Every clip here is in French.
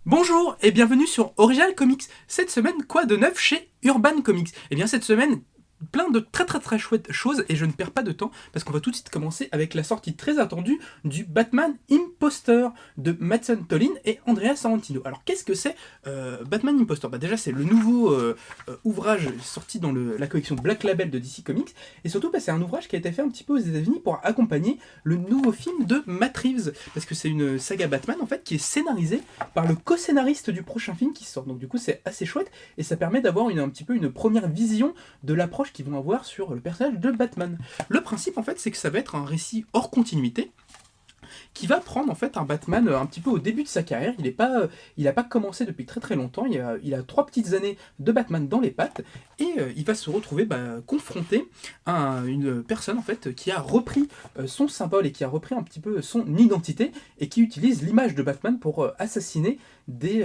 Bonjour et bienvenue sur Original Comics. Cette semaine, quoi de neuf chez Urban Comics? Eh bien cette semaine, plein de très chouettes choses et je ne perds pas de temps parce qu'on va tout de suite commencer avec la sortie très attendue du Batman Imposter de Matt Tolin et Andrea Sorrentino. Alors qu'est-ce que c'est Batman Imposter? Déjà c'est le nouveau ouvrage sorti dans la collection Black Label de DC Comics et surtout c'est un ouvrage qui a été fait un petit peu aux États-Unis pour accompagner le nouveau film de Matt Reeves parce que c'est une saga Batman en fait qui est scénarisée par le co-scénariste du prochain film qui sort. Donc du coup c'est assez chouette et ça permet d'avoir un petit peu une première vision de l'approche qu'ils vont avoir sur le personnage de Batman. Le principe en fait c'est que ça va être un récit hors continuité qui va prendre en fait un Batman un petit peu au début de sa carrière. Il n'a pas commencé depuis très longtemps. Il a 3 petites années de Batman dans les pattes et il va se retrouver confronté à une personne en fait qui a repris son symbole et qui a repris un petit peu son identité et qui utilise l'image de Batman pour assassiner des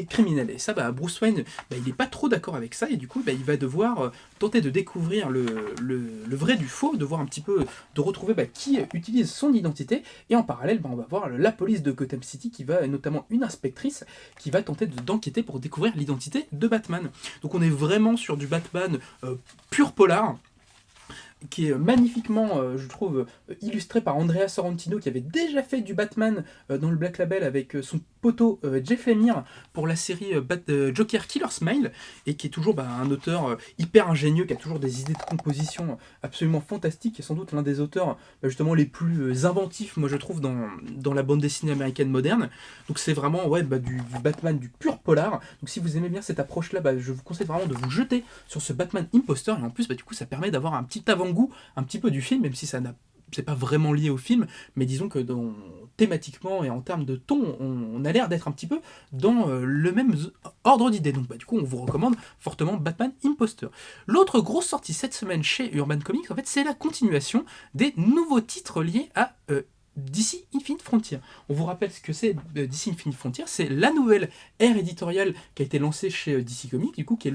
criminels. Et ça, Bruce Wayne, il n'est pas trop d'accord avec ça et du coup, il va devoir tenter de découvrir le vrai du faux, de voir un petit peu, de retrouver qui utilise son identité. Et en parallèle, on va voir la police de Gotham City qui va, notamment une inspectrice, qui va tenter d'enquêter pour découvrir l'identité de Batman. Donc on est vraiment sur du Batman pur polar, qui est magnifiquement, je trouve, illustré par Andrea Sorrentino, qui avait déjà fait du Batman dans le Black Label avec son poteau Jeff Lemire pour la série Joker Killer Smile, et qui est toujours un auteur hyper ingénieux, qui a toujours des idées de composition absolument fantastiques, et sans doute l'un des auteurs justement les plus inventifs, moi je trouve, dans la bande dessinée américaine moderne. Donc c'est vraiment du Batman, du pur polar. Donc si vous aimez bien cette approche-là, je vous conseille vraiment de vous jeter sur ce Batman Imposter, et en plus du coup ça permet d'avoir un petit avant-goût un petit peu du film, même si c'est pas vraiment lié au film, mais disons que thématiquement et en termes de ton, on a l'air d'être un petit peu dans le même ordre d'idées. Donc du coup, on vous recommande fortement Batman Imposter. L'autre grosse sortie cette semaine chez Urban Comics, en fait, c'est la continuation des nouveaux titres liés à DC Infinite Frontier. On vous rappelle ce que c'est DC Infinite Frontier, c'est la nouvelle ère éditoriale qui a été lancée chez DC Comics, du coup, qui est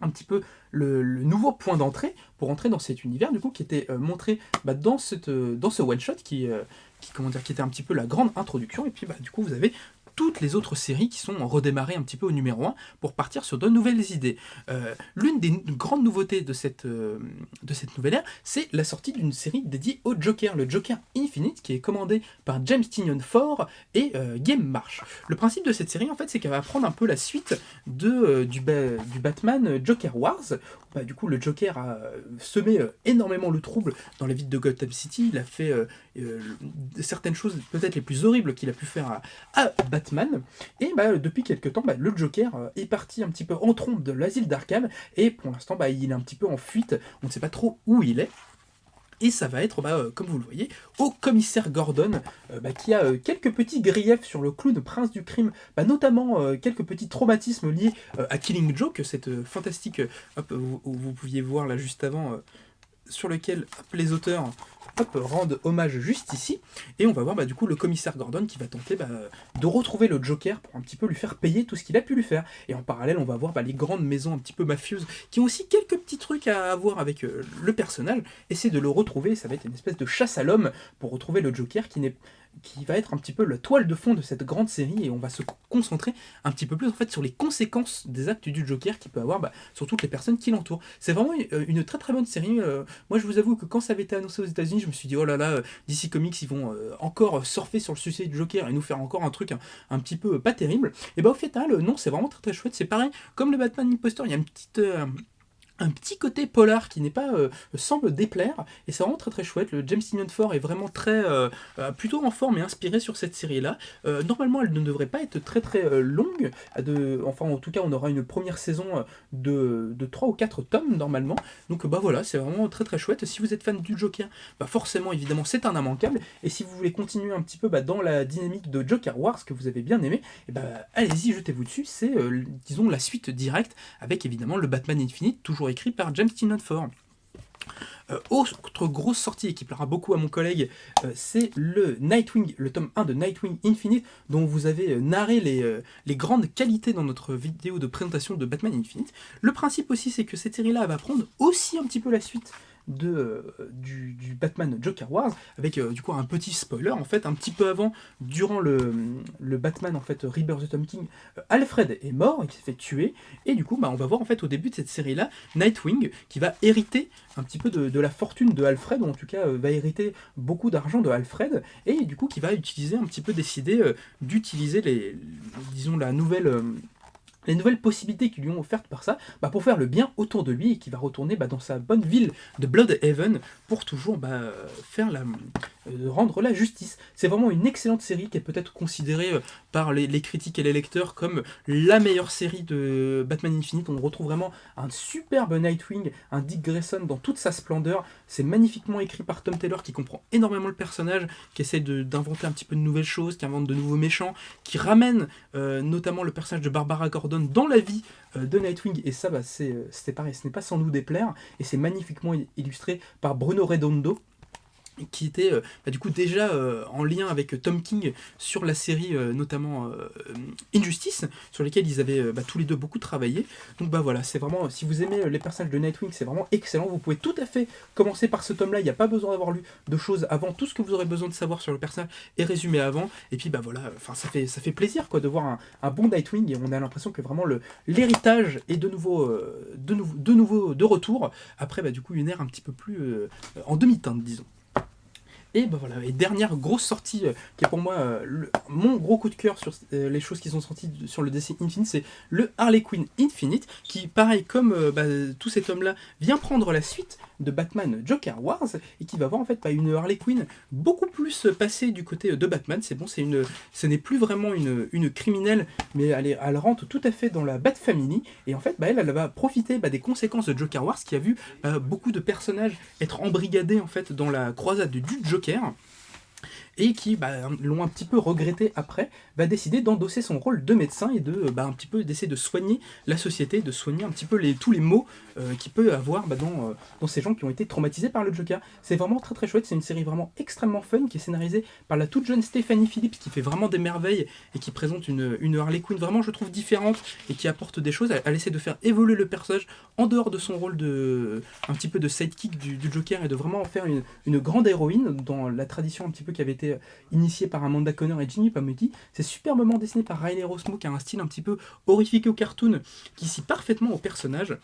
un petit peu le nouveau point d'entrée pour entrer dans cet univers, du coup, qui était montré dans ce one-shot qui était un petit peu la grande introduction. Et puis du coup, vous avez toutes les autres séries qui sont redémarrées un petit peu au numéro 1 pour partir sur de nouvelles idées. L'une des grandes nouveautés de cette nouvelle ère, c'est la sortie d'une série dédiée au Joker, le Joker Infinite, qui est commandé par James Tynion IV et Game March. Le principe de cette série, en fait, c'est qu'elle va prendre un peu la suite du Batman Joker Wars. Du coup, le Joker a semé énormément le trouble dans la ville de Gotham City. Il a fait certaines choses peut-être les plus horribles qu'il a pu faire à Batman. Et depuis quelques temps, le Joker est parti un petit peu en trompe de l'asile d'Arkham. Et pour l'instant, il est un petit peu en fuite. On ne sait pas trop où il est. Et ça va être, comme vous le voyez, au commissaire Gordon, qui a quelques petits griefs sur le clown prince du crime, notamment quelques petits traumatismes liés à Killing Joke, cette fantastique, vous pouviez voir là juste avant, sur lequel les auteurs rendent hommage juste ici. Et on va voir du coup le commissaire Gordon qui va tenter de retrouver le Joker pour un petit peu lui faire payer tout ce qu'il a pu lui faire. Et en parallèle, on va voir les grandes maisons un petit peu mafieuses qui ont aussi quelques petits trucs à avoir avec le personnage. Essayer de le retrouver, ça va être une espèce de chasse à l'homme pour retrouver le Joker qui va être un petit peu la toile de fond de cette grande série, et on va se concentrer un petit peu plus en fait sur les conséquences des actes du Joker qu'il peut avoir sur toutes les personnes qui l'entourent. C'est vraiment une très bonne série. Moi je vous avoue que quand ça avait été annoncé aux États-Unis, je me suis dit oh là là, DC Comics ils vont encore surfer sur le succès du Joker et nous faire encore un truc un petit peu pas terrible. Et au final non, c'est vraiment très chouette. C'est pareil comme le Batman Imposter, il y a une petite un petit côté polar qui n'est pas semble déplaire, et c'est vraiment très chouette. Le James Tynion IV est vraiment plutôt en forme et inspiré sur cette série là. Normalement elle ne devrait pas être très longue, enfin en tout cas on aura une première saison de 3 ou 4 tomes normalement, donc voilà, c'est vraiment très chouette. Si vous êtes fan du Joker, forcément évidemment c'est un immanquable, et si vous voulez continuer un petit peu dans la dynamique de Joker Wars que vous avez bien aimé, allez-y, jetez-vous dessus. C'est disons la suite directe avec évidemment le Batman Infinite, toujours écrit par James Tynion IV. Autre grosse sortie et qui plaira beaucoup à mon collègue, c'est le Nightwing, le tome 1 de Nightwing Infinite, dont vous avez narré les grandes qualités dans notre vidéo de présentation de Batman Infinite. Le principe aussi, c'est que cette série-là va prendre aussi un petit peu la suite du Batman Joker Wars, avec du coup un petit spoiler en fait, un petit peu avant, durant le Batman en fait Rebirth of Tom King, Alfred est mort, il s'est fait tuer, et du coup on va voir en fait au début de cette série là, Nightwing qui va hériter un petit peu de la fortune de Alfred, ou en tout cas va hériter beaucoup d'argent de Alfred, et du coup qui va utiliser un petit peu décider d'utiliser disons les nouvelles possibilités qui lui ont offertes par ça, pour faire le bien autour de lui, et qui va retourner dans sa bonne ville de Bloodhaven pour toujours faire rendre la justice. C'est vraiment une excellente série qui est peut-être considérée par les critiques et les lecteurs comme la meilleure série de Batman Infinite. On retrouve vraiment un superbe Nightwing, un Dick Grayson dans toute sa splendeur. C'est magnifiquement écrit par Tom Taylor qui comprend énormément le personnage, qui essaie d'inventer un petit peu de nouvelles choses, qui invente de nouveaux méchants, qui ramène notamment le personnage de Barbara Gordon dans la vie de Nightwing, et ça c'est pareil, ce n'est pas sans nous déplaire, et c'est magnifiquement illustré par Bruno Redondo, qui était du coup déjà en lien avec Tom King sur la série notamment Injustice, sur lesquelles ils avaient tous les deux beaucoup travaillé. Donc voilà, c'est vraiment, si vous aimez les personnages de Nightwing, c'est vraiment excellent. Vous pouvez tout à fait commencer par ce tome là, il n'y a pas besoin d'avoir lu de choses avant. Tout ce que vous aurez besoin de savoir sur le personnage est résumé avant, et puis voilà, ça fait plaisir quoi de voir un bon Nightwing, et on a l'impression que vraiment l'héritage est de nouveau de retour après du coup une ère un petit peu plus en demi-teinte, disons. Et voilà, et dernière grosse sortie qui est pour moi mon gros coup de cœur sur les choses qui sont sorties sur le DC Infinite, c'est le Harley Quinn Infinite, qui pareil comme tous ces tomes-là vient prendre la suite de Batman Joker Wars, et qui va voir en fait une Harley Quinn beaucoup plus passée du côté de Batman. C'est bon, ce n'est plus vraiment une criminelle, mais elle rentre tout à fait dans la Bat Family, et en fait elle va profiter des conséquences de Joker Wars, qui a vu beaucoup de personnages être embrigadés en fait dans la croisade du Joker, et qui l'ont un petit peu regretté après, va décider d'endosser son rôle de médecin, et de un petit peu d'essayer de soigner la société, de soigner un petit peu tous les maux qu'il peut avoir dans ces gens qui ont été traumatisés par le Joker. C'est vraiment très très chouette, c'est une série vraiment extrêmement fun, qui est scénarisée par la toute jeune Stephanie Phillips, qui fait vraiment des merveilles, et qui présente une Harley Quinn vraiment, je trouve, différente, et qui apporte des choses. Elle essaie de faire évoluer le personnage en dehors de son rôle un petit peu de sidekick du Joker, et de vraiment en faire une grande héroïne dans la tradition un petit peu qui avait été initiée par Amanda Conner et Jimmy Palmiotti. C'est superbement dessiné par Riley Rossmo, qui a un style un petit peu horrifique au cartoon, qui scie parfaitement au personnage.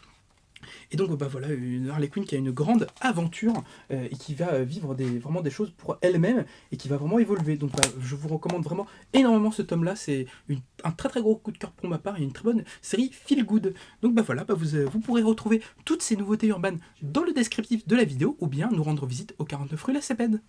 Et donc voilà, une Harley Quinn qui a une grande aventure, et qui va vivre vraiment des choses pour elle-même, et qui va vraiment évoluer. Donc je vous recommande vraiment énormément ce tome-là. C'est un très très gros coup de cœur pour ma part, et une très bonne série feel good. Donc voilà, vous pourrez retrouver toutes ces nouveautés urbaines dans le descriptif de la vidéo, ou bien nous rendre visite au 49 rue La Cépède.